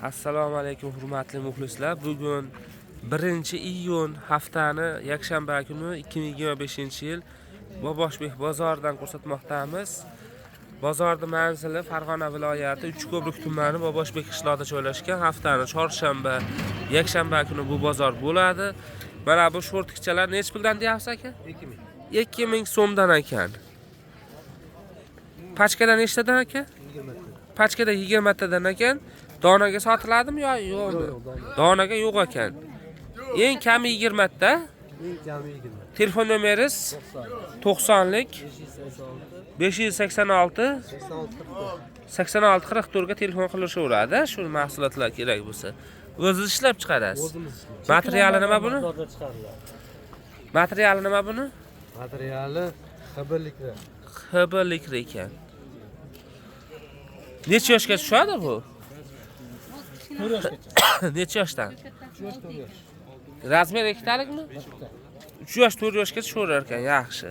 Assalomu alaykum hurmatli muxlislar. Bugun 1-iyun haftani yakshanba kuni 2025-yil Boboshbek bozoridan ko'rsatmoqdamiz. Bozorning manzili Farg'ona viloyati Uchko'prik tumani Boboshbek qishlog'ida joylashgan. Haftani chorshanba, yakshanba kuni bu bozor bo'ladi. Mana bu sho'rtkichalar nech puldan deyapsiz aka? 2000. 2000 so'mdan ekan. Pachkada nechtadan aka? 20 Pachkada 20 tadan ekan. Donaga sotiladimi yo yo'qmi? Donaga yo'q ekan. Eng kami 20 ta. Eng kami 20. Telefon nomeringiz 90lik 586 8644 ga telefon qilishaveradi. Shu mahsulotlar kerak bo'lsa. O'zingiz ishlab chiqarasiz. O'zimiz. Materiali nima buni? Materiali nima buni? Materiali xabarliklar. Xabarlik ekan. Necha yoshga tushadi bu? 4 yoshgacha. Necha yoshdan? 4 yosh. Razmer ikkitalikmi? 3 yosh 4 yoshga tushaverar ekan, yaxshi.